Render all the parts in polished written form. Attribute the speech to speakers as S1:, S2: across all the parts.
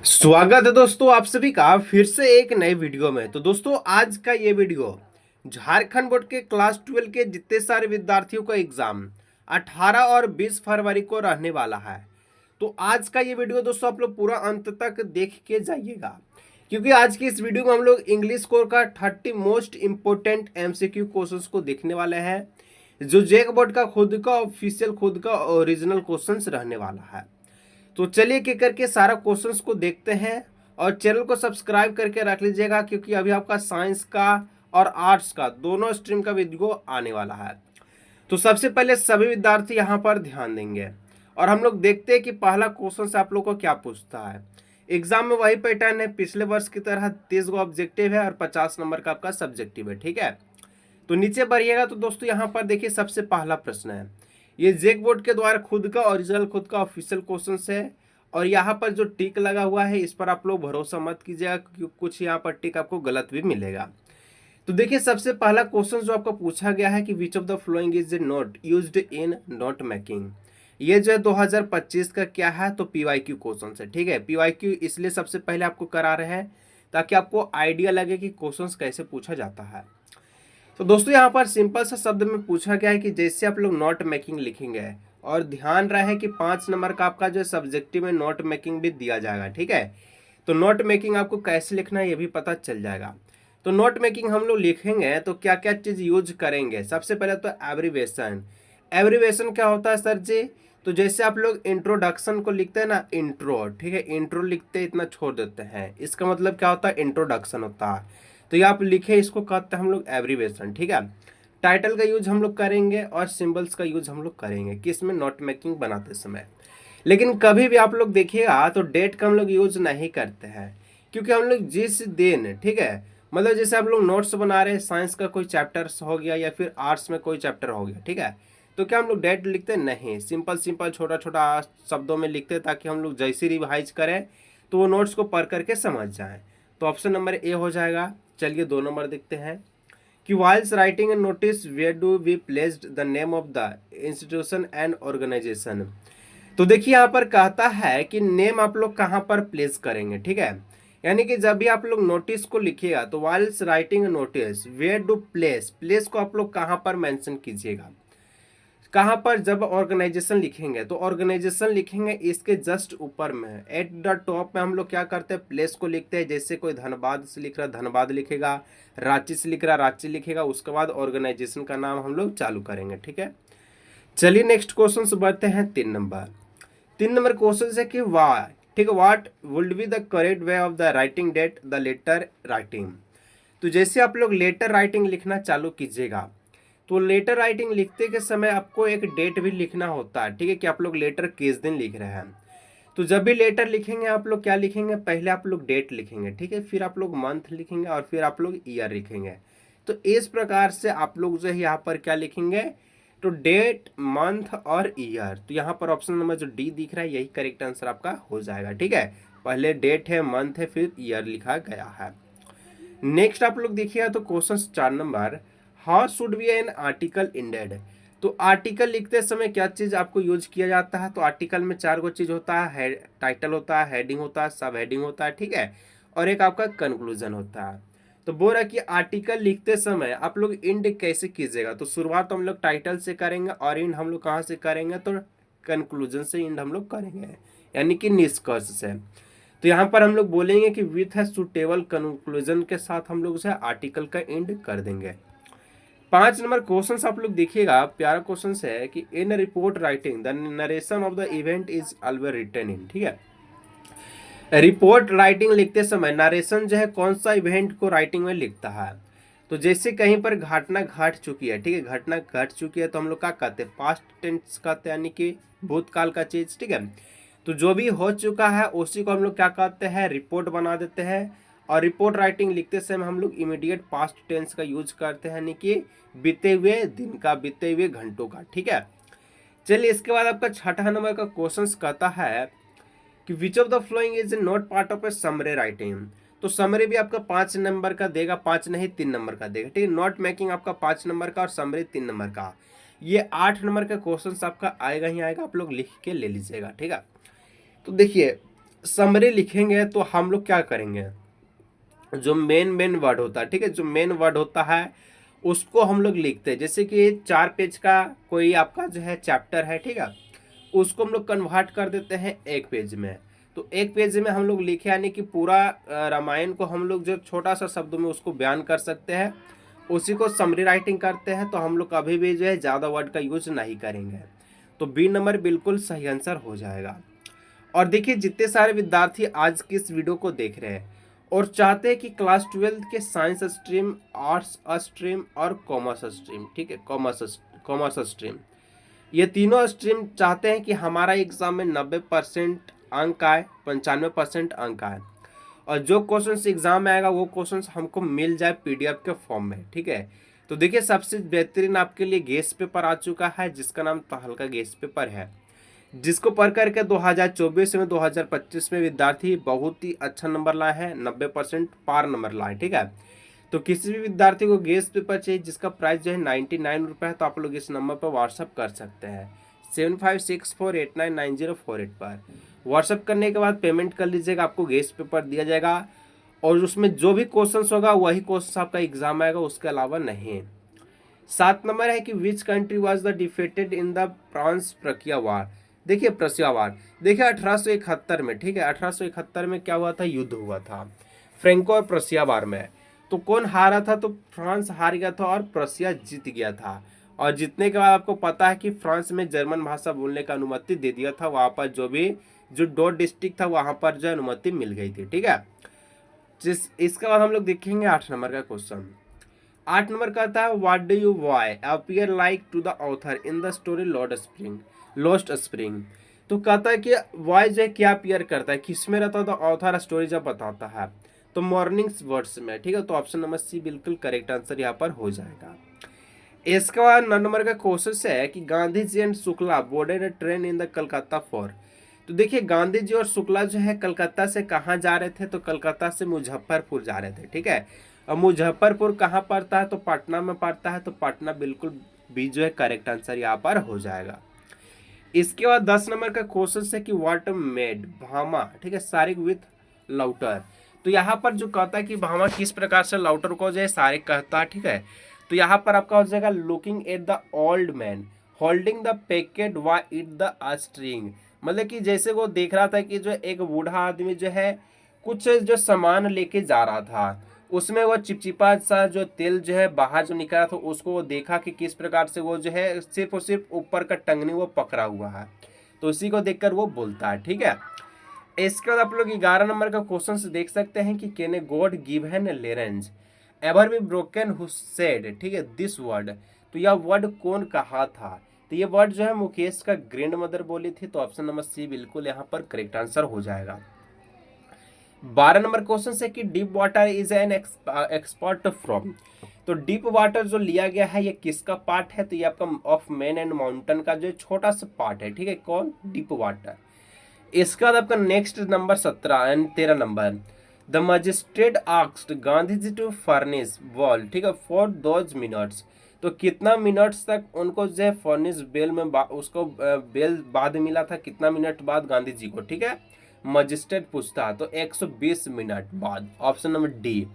S1: स्वागत है दोस्तों आप सभी का फिर से एक नए वीडियो में। तो दोस्तों आज का ये वीडियो झारखंड बोर्ड के क्लास 12 के जितने सारे विद्यार्थियों का एग्जाम 18 और 20 फरवरी को रहने वाला है। तो आज का ये वीडियो दोस्तों आप लोग पूरा अंत तक देख के जाइएगा, क्योंकि आज की इस वीडियो में हम लोग इंग्लिश कोर का 30 मोस्ट इंपोर्टेंट एमसीक्यू क्वेश्चंस को देखने वाले हैं, जो जेक बोर्ड का खुद का ऑफिशियल खुद का ओरिजिनल क्वेश्चंस रहने वाला है। तो चलिए के करके सारा क्वेश्चंस को देखते हैं और चैनल को सब्सक्राइब करके रख लीजिएगा, क्योंकि अभी आपका साइंस का और आर्ट्स का दोनों स्ट्रीम का वीडियो आने वाला है। तो सबसे पहले सभी विद्यार्थी यहाँ पर ध्यान देंगे और हम लोग देखते हैं कि पहला क्वेश्चन से आप लोग को क्या पूछता है। एग्जाम में वही पैटर्न है, पिछले वर्ष की तरह 30 गो ऑब्जेक्टिव है और 50 नंबर का आपका सब्जेक्टिव है। ठीक है, तो नीचे बढ़िएगा तो दोस्तों यहाँ पर देखिए सबसे पहला प्रश्न है, ये जेक बोर्ड के द्वारा खुद का ओरिजिनल खुद का ऑफिशियल क्वेश्चन है और यहाँ पर जो टिक लगा हुआ है इस पर आप लोग भरोसा मत कीजिएगा, क्योंकि कुछ यहाँ पर टिक आपको गलत भी मिलेगा। तो देखिए सबसे पहला क्वेश्चन जो आपको पूछा गया है कि which of the following is a note used in note making. ये जो है 2025 का क्या है, तो पीवाईक्यू क्वेश्चन है। ठीक है, पीवाईक्यू इसलिए सबसे पहले आपको करा रहे हैं ताकि आपको आइडिया लगे कि क्वेश्चन कैसे पूछा जाता है। तो दोस्तों यहाँ पर सिंपल सा शब्द में पूछा गया है कि जैसे आप लोग नोट मेकिंग लिखेंगे, और ध्यान रहे कि 5 नंबर का आपका जो सब्जेक्टिव में नोट मेकिंग भी दिया जाएगा। ठीक है, तो नोट मेकिंग आपको कैसे लिखना है ये भी पता चल जाएगा। तो नोट मेकिंग हम लोग लिखेंगे तो क्या क्या चीज़ यूज करेंगे। सबसे पहले तो एब्रीवेशन। एब्रीवेशन क्या होता है सर जी, तो जैसे आप लोग इंट्रोडक्शन को लिखते हैं ना, इंट्रो, ठीक है, इंट्रो लिखते इतना छोड़ देते हैं, इसका मतलब क्या होता है, इंट्रोडक्शन होता है। तो ये आप लिखे, इसको कहते हैं हम लोग एब्रीवेशन। ठीक है, टाइटल का यूज हम लोग करेंगे और सिंबल्स का यूज हम लोग करेंगे किस में, नोट मेकिंग बनाते समय। लेकिन कभी भी आप लोग देखिएगा तो डेट का हम लोग यूज नहीं करते हैं, क्योंकि हम लोग जिस दिन, ठीक है, मतलब जैसे आप लोग नोट्स बना रहे हैं, साइंस का कोई चैप्टर हो गया या फिर आर्ट्स में कोई चैप्टर हो गया, ठीक है, तो क्या हम लोग डेट लिखते नहीं, सिंपल सिंपल छोटा छोटा शब्दों में लिखते हैं, ताकि हम लोग जैसे रिवाइज करें तो वो नोट्स को पढ़ करके समझ जाएं। तो ऑप्शन नंबर ए हो जाएगा। चलिए 2 नंबर देखते हैं कि whilst writing a notice where do we placed the name of the institution and organization। तो देखिए यहाँ पर कहता है कि नेम आप लोग कहाँ पर प्लेस करेंगे। ठीक है, यानी कि जब भी आप लोग नोटिस को लिखिएगा तो whilst writing a notice where do place, place को आप लोग कहाँ पर मेंशन कीजिएगा, कहाँ पर। जब ऑर्गेनाइजेशन लिखेंगे तो ऑर्गेनाइजेशन लिखेंगे इसके जस्ट ऊपर में, एट द टॉप में हम लोग क्या करते हैं, प्लेस को लिखते हैं। जैसे कोई धनबाद से लिख रहा है धनबाद लिखेगा, रांची से लिख रहा है रांची लिखेगा, उसके बाद ऑर्गेनाइजेशन का नाम हम लोग चालू करेंगे। ठीक है, चलिए नेक्स्ट क्वेश्चन से बढ़ते हैं 3 नंबर। 3 नंबर क्वेश्चन है कि वाई, ठीक है, what would be the correct way of the writing date the letter writing. तो जैसे आप लोग लेटर राइटिंग लिखना चालू कीजिएगा तो लेटर राइटिंग लिखते के समय आपको एक डेट भी लिखना होता है। ठीक है, कि आप लोग लेटर किस दिन लिख रहे हैं। तो जब भी लेटर लिखेंगे आप लोग क्या लिखेंगे, पहले आप लोग डेट लिखेंगे, ठीक है, फिर आप लोग मंथ लिखेंगे और फिर आप लोग ईयर लिखेंगे। तो इस प्रकार से आप लोग जो है यहाँ पर क्या लिखेंगे, तो डेट, मंथ और ईयर। तो यहाँ पर ऑप्शन नंबर जो डी दिख रहा है यही करेक्ट आंसर आपका हो जाएगा। ठीक है, पहले डेट है, मंथ है, फिर ईयर लिखा गया है। नेक्स्ट आप लोग देखिएगा तो question 4 number, how should be an article ended. तो आर्टिकल लिखते समय क्या चीज आपको यूज किया जाता है, तो आर्टिकल में 4 गो चीज होता है, टाइटल होता है, हेडिंग होता है, सब हेडिंग होता है, ठीक है, और एक आपका कंक्लूजन होता है। तो बोल रहा है कि आर्टिकल लिखते समय आप लोग इंड कैसे कीजिएगा, तो शुरुआत तो हम लोग टाइटल से करेंगे और इंड हम लोग कहाँ से करेंगे, तो कंक्लूजन से इंड हम लोग करेंगे, यानी कि निष्कर्ष से। तो यहाँ पर हम लोग बोलेंगे कि विथ है सुटेबल कंक्लूजन के साथ हम लोग उसे आर्टिकल का एंड कर देंगे। 5 नंबर क्वेश्चन आप लोग देखिएगा, प्यारा क्वेश्चन है कि in report writing the narration of the event is always written in. ठीक है, रिपोर्ट राइटिंग लिखते समय नरेशन जो है कौन सा इवेंट को राइटिंग में लिखता है। तो जैसे कहीं पर घटना घट चुकी है, ठीक है, घटना घट चुकी है तो हम लोग क्या कहते हैं, पास्ट टेंस कहते हैं, यानी कि भूतकाल का चीज। ठीक है, तो जो भी हो चुका है उसी को हम लोग क्या कहते हैं, रिपोर्ट बना देते हैं। और रिपोर्ट राइटिंग लिखते समय हम लोग इमीडिएट पास्ट टेंस का यूज करते हैं, यानी कि बीते हुए दिन का, बीते हुए घंटों का। ठीक है, चलिए इसके बाद आपका 6 नंबर का क्वेश्चन कहता है कि which of the following is not part of A summary writing. तो समरी भी आपका 5 नंबर का देगा, 5 नहीं 3 नंबर का देगा। ठीक है, नोट मेकिंग आपका 5 नंबर का और समरी 3 नंबर का। ये 8 नंबर का क्वेश्चन आपका आएगा ही आएगा, आप लोग लिख के ले लीजिएगा। ठीक है, तो देखिए समरी लिखेंगे तो हम लोग क्या करेंगे, जो मेन वर्ड होता है, ठीक है, जो मेन वर्ड होता है उसको हम लोग लिखते हैं। जैसे कि 4 पेज का कोई आपका जो है चैप्टर है, ठीक है, उसको हम लोग कन्वर्ट कर देते हैं 1 पेज में। तो 1 पेज में हम लोग लिखे, यानी कि पूरा रामायण को हम लोग जो छोटा सा शब्दों में उसको बयान कर सकते हैं, उसी को समरी राइटिंग करते हैं। तो हम लोग कभी भी जो है ज़्यादा वर्ड का यूज नहीं करेंगे। तो बी नंबर बिल्कुल सही आंसर हो जाएगा। और देखिए, जितने सारे विद्यार्थी आज की इस वीडियो को देख रहे हैं और चाहते हैं कि क्लास 12 के साइंस स्ट्रीम, आर्ट्स स्ट्रीम और कॉमर्स स्ट्रीम, ठीक है, कॉमर्स स्ट्रीम, ये तीनों स्ट्रीम चाहते हैं कि हमारा एग्जाम में 90% अंक आए, 95% अंक आए, और जो क्वेश्चंस एग्जाम में आएगा वो क्वेश्चंस हमको मिल जाए पीडीएफ के फॉर्म में, ठीक है। तो देखिए, सबसे बेहतरीन आपके लिए गेस्ट पेपर आ चुका है, जिसका नाम तहलका गेस्ट पेपर है, जिसको पढ़ करके 2024 में 2025 में विद्यार्थी बहुत ही अच्छा नंबर लाए हैं, 90% पार नंबर लाए, ठीक है। तो किसी भी विद्यार्थी को गेस्ट पेपर चाहिए जिसका प्राइस जो है 99 रुपये है, तो आप लोग इस नंबर पर व्हाट्सअप कर सकते हैं 7564899048 पर। व्हाट्सअप करने के बाद पेमेंट कर लीजिएगा, आपको गेस्ट पेपर दिया जाएगा, और उसमें जो भी क्वेश्चन होगा वही क्वेश्चन आपका एग्जाम आएगा, उसके अलावा नहीं। 7 नंबर है कि which country was the defeated in the France प्रक्रिया वार। देखिए, प्रशिया वार, देखिए 1871 में, ठीक है, 1871 में क्या हुआ था, युद्ध हुआ था फ्रेंको और प्रशिया वार में। तो कौन हारा था, तो फ्रांस हार गया था और प्रशिया जीत गया था। और जीतने के बाद आपको पता है कि फ्रांस में जर्मन भाषा बोलने का अनुमति दे दिया था, वहां पर जो डोर डिस्ट्रिक्ट था वहां पर जो अनुमति मिल गई थी, ठीक है। इसके बाद हम लोग देखेंगे 8 नंबर का क्वेश्चन। 8 नंबर का था, what do you why appear like to the author in the story Lost Spring. तो कहता है कि वाई जो है क्या अपीयर करता है, किसमें रहता है, तो ऑथर स्टोरी जब बताता है तो मॉर्निंग्स वर्ड्स में, ठीक है। तो ऑप्शन नंबर सी बिल्कुल करेक्ट आंसर यहाँ पर हो जाएगा। इसके बाद 9 नंबर का क्वेश्चन है कि Gandhi ji and Shukla boarded a train in the Calcutta for. तो देखिए, गांधी जी और शुक्ला जो है कलकत्ता से कहाँ जा रहे थे, तो कलकत्ता से मुजफ्फरपुर जा रहे थे, ठीक है। और मुजफ्फरपुर कहाँ पड़ता है, तो पटना में पड़ता है, तो पटना बिल्कुल बी जो है करेक्ट आंसर यहाँ पर हो जाएगा। इसके बाद 10 नंबर का क्वेश्चन है कि व्हाट मेड भामा, ठीक है, सारिक विथ लाउटर। तो यहाँ पर जो कहता है कि भामा किस प्रकार से लाउटर को जो है सारिक कहता है, ठीक है। तो यहाँ पर आपका हो जाएगा looking at the old man holding the packet वा इट द स्ट्रिंग। मतलब कि जैसे वो देख रहा था कि जो एक बूढ़ा आदमी जो है कुछ जो सामान लेके जा रहा था, उसमें वो चिपचिपा सा जो तेल जो है बाहर जो निकला था, उसको वो देखा कि किस प्रकार से वो जो है सिर्फ और सिर्फ ऊपर का टंगनी वो पकड़ा हुआ है। तो उसी को देखकर वो बोलता है, ठीक है। इसके बाद आप लोग 11 नंबर का क्वेश्चन देख सकते हैं कि can a god give an लेरेंज ever be broken who said, ठीक है, दिस वर्ड। तो यह वर्ड कौन कहा था, तो ये वर्ड जो है मुकेश का ग्रैंड मदर बोली थी। तो ऑप्शन नंबर सी बिल्कुल यहाँ पर करेक्ट आंसर हो जाएगा। 12 नंबर क्वेश्चन है कि deep water is an expert from. तो डीप वाटर जो लिया गया है ये किसका पार्ट है, तो ये आपका ऑफ मैन एंड माउंटेन का जो छोटा सा पार्ट है, ठीक है, कौन, डीप वाटर। इसके बाद आपका next number 17 and 13 number, the magistrate asked Gandhi ji to furnish bail, ठीक है, फॉर दोज मिनट्स। तो कितना मिनट्स तक उनको जो है फर्निश बेल में उसको बेल बाद मिला था, कितना मिनट बाद गांधी जी को, ठीक है, मजिस्ट्रेट पूछता है, तो 120 मिनट बाद, ऑप्शन नंबर डी।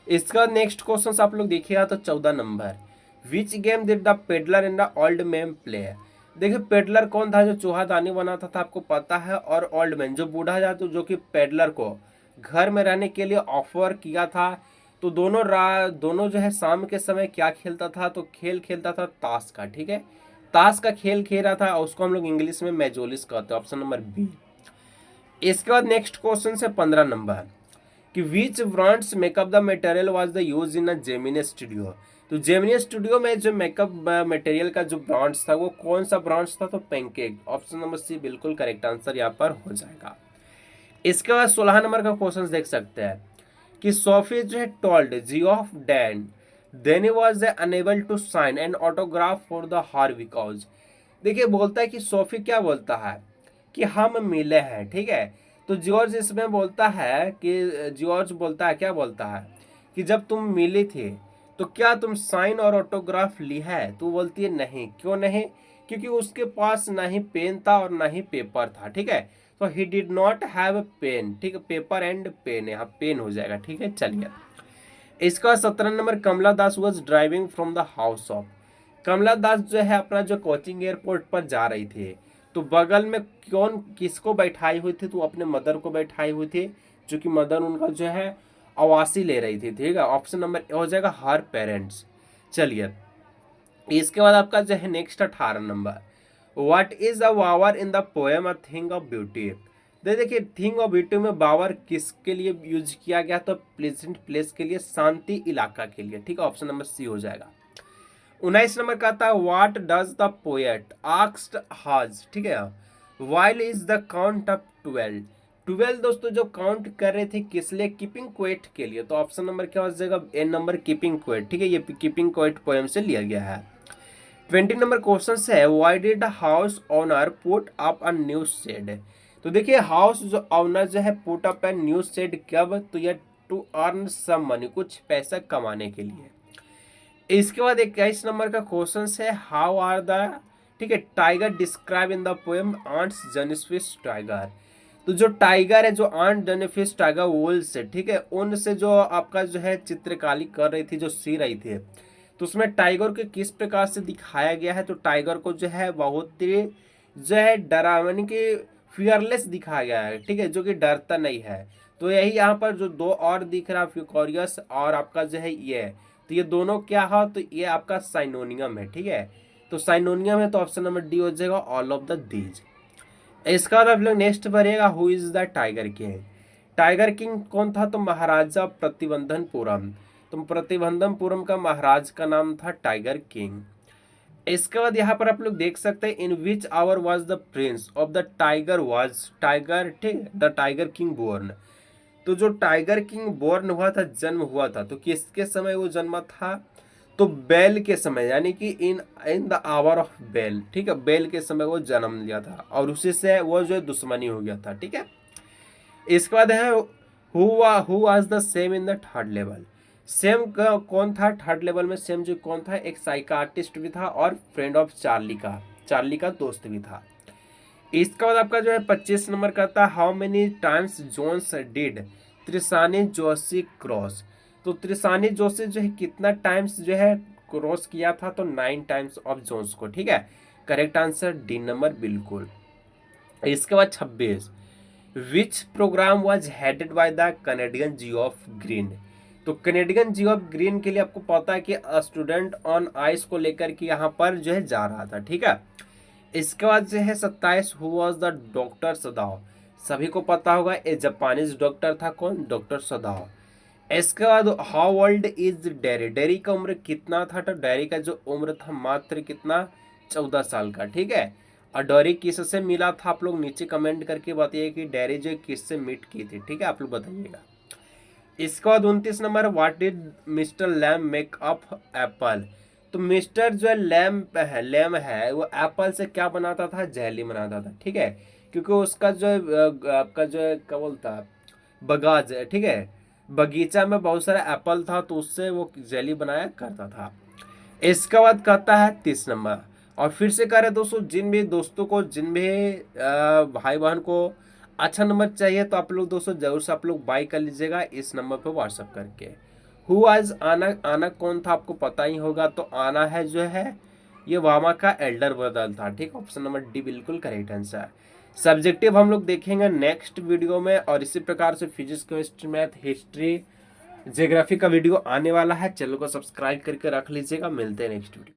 S1: इसका नेक्स्ट क्वेश्चन आप लोग देखिएगा तो 14 number, which game did the peddler in the old man play. देखिए, पेडलर कौन था, जो चूहा दानी बनाता था, आपको पता है, और ओल्ड मैन जो बूढ़ा जाता, जो कि पेडलर को घर में रहने के लिए ऑफर किया था। तो दोनों जो है शाम के समय क्या खेलता था, तो खेल खेलता था ताश का, ठीक है, ताश का खेल खेल रहा था, और उसको हम लोग इंग्लिश में मेजोलिस कहते हैं, ऑप्शन नंबर बी। इसके बाद नेक्स्ट क्वेश्चन है 15 नंबर कि which brands make up the material was the use in a Gemini studio. तो जेमिनी स्टूडियो में जो मेकअप मटेरियल का जो ब्रांड्स था वो कौन सा ब्रांड्स था, तो पैनकेक, ऑप्शन नंबर सी बिल्कुल करेक्ट आंसर यहाँ पर हो जाएगा। इसके बाद 16 नंबर का क्वेश्चन देख सकते हैं कि सोफी जो है told G of Dan then he was unable to sign an autograph for the her because. देखिए, बोलता है कि सोफी क्या बोलता है कि हम मिले हैं, ठीक है। तो जॉर्ज इसमें बोलता है कि जॉर्ज बोलता है, क्या बोलता है कि जब तुम मिली थी तो क्या तुम साइन और ऑटोग्राफ ली है, तो बोलती है नहीं, क्यों नहीं, क्योंकि उसके पास ना ही पेन था और ना ही पेपर था, ठीक है। तो he did not have pen, ठीक है, पेपर एंड पेन, यहाँ पेन हो जाएगा, ठीक है। चलिए इसका 17 number, Kamala Das was driving from the house of. Kamala Das जो है अपना जो कोचिंग एयरपोर्ट पर जा रही थी, तो बगल में कौन किसको बैठाई हुई थी, तो अपने मदर को बैठाई हुई थी, जो कि मदर उनका जो है आवासी ले रही थी, ठीक है। ऑप्शन नंबर हो जाएगा हर पेरेंट्स। चलिए इसके बाद आपका जो है next 18 number, what is a bower in the poem a thing of beauty. देखिए थिंग ऑफ ब्यूटी में बावर किसके लिए यूज किया गया, तो प्लेजेंट प्लेस के लिए, शांति इलाका के लिए, ठीक है। ऑप्शन नंबर सी हो जाएगा। 19 नंबर का आता है, what does the poet asked हज, ठीक है, while is the count of 12। 12 दोस्तों जो काउंट कर रहे थे किस लिए, कीपिंग क्वेट के लिए, तो ऑप्शन नंबर क्या हो जाएगा, ए नंबर कीपिंग क्वेट, ठीक है। ये कीपिंग क्वेट पोएम से लिया गया है। 20 नंबर क्वेश्चन है, why did house owner put up a new shed. तो देखिए हाउस जो ओनर जो है put up a new shed कब, तो ये टू अर्न सम मनी, कुछ पैसा कमाने के लिए। इसके बाद 21 नंबर का क्वेश्चन है, हाउ आर द, ठीक है, tiger describe in the poem aunt's Jennifer's tiger. तो जो टाइगर है, जो आंट जेनिफिश टाइगर वोल्स है, ठीक है, उनसे जो आपका जो है चित्रकारी कर रही थी, जो सी रही थी, तो उसमें टाइगर को किस प्रकार से दिखाया गया है, तो टाइगर को जो है बहुत ही जो है डरावनी की फियरलेस दिखाया गया है, ठीक है, जो कि डरता नहीं है। तो यही यहाँ पर जो दो और दिख रहा है, फ्यूकोरियस और आपका जो है ये, तो ये दोनों क्या है, तो ये आपका साइनोनियम है, ठीक है। तो साइनोनियम है, तो ऑप्शन नंबर डी हो जाएगा, ऑल ऑफ द दीज। इसका बाद आप लोग नेक्स्ट पढ़िएगा, who is the tiger king. Tiger king कौन था, तो महाराजा प्रतिबंधनपुरम। तो प्रतिबंधनपुरम का महाराज का नाम था टाइगर किंग। इसके बाद यहाँ पर आप लोग देख सकते हैं, in which hour was the prince of the tiger was tiger, ठीक, द टाइगर किंग बोर्न। तो जो टाइगर किंग बोर्न हुआ था, जन्म हुआ था, तो किसके समय वो जन्मा था, तो बेल के समय, यानी कि in in the hour of bell, ठीक है, बेल के समय वो जन्म लिया था, और उसी से वो जो दुश्मनी हो गया था, ठीक है। इसके बाद है, who was the same in the third level. Same का कौन था थर्ड लेवल में, सेम जो कौन था, एक साइकार्टिस्ट भी था और फ्रेंड ऑफ चार्ली का दोस्त भी था। इसके बाद आपका जो है 25 नंबर का था, how many times Jones did Trishani Joshi cross. तो त्रिशानी जोशी जो है कितना टाइम्स जो है क्रॉस किया था, तो 9 टाइम्स ऑफ जोन्स को, ठीक है। करेक्ट आंसर डी नंबर बिल्कुल। इसके बाद 26, which programme was headed by the Canadian G of Green. तो कैनेडियन जी ऑफ ग्रीन के लिए आपको पता है कि स्टूडेंट ऑन आइस को लेकर के यहाँ पर जो है जा रहा था, ठीक है। इसके बाद जो है 27, हु वाज द डॉक्टर सदाव। सभी को पता होगा ये जापानीज डॉक्टर था, कौन, डॉक्टर सदाव। इसके बाद how old is dairy. Dairy का उम्र कितना था, तो डेरी का जो उम्र था मात्र कितना, 14 साल का, ठीक है। और डेरी किससे मिला था, आप लोग नीचे कमेंट करके बताइए कि डेरी जो किससे मीट की थी, ठीक है, आप लोग बताइएगा। इसके बाद 29 number, what did mister Lamb make up apple. तो मिस्टर जो लैम है वो एप्पल से क्या बनाता था, जेली बनाता था, ठीक है, क्योंकि उसका जो आपका जो है क्या बोलता है, बगाज है, ठीक है, बगीचा में बहुत सारा एप्पल था, तो उससे वो जेली बनाया करता था। इसके बाद कहता है 30 नंबर, और फिर से कह रहे दोस्तों, जिन भी दोस्तों को, जिन भी भाई बहन को अच्छा नंबर चाहिए, तो आप लोग दोस्तों जरूर से आप लोग बाय कर लीजिएगा इस नंबर पे व्हाट्सअप करके। हु आज आना, आना कौन था आपको पता ही होगा, तो आना है जो है ये वामा का एल्डर ब्रदर था, ठीक, ऑप्शन नंबर डी बिल्कुल करेक्ट आंसर। सब्जेक्टिव हम लोग देखेंगे नेक्स्ट वीडियो में, और इसी प्रकार से physics, chemistry, math, history, geography का वीडियो आने वाला है। चैनल को सब्सक्राइब करके रख लीजिएगा, मिलते हैं नेक्स्ट वीडियो।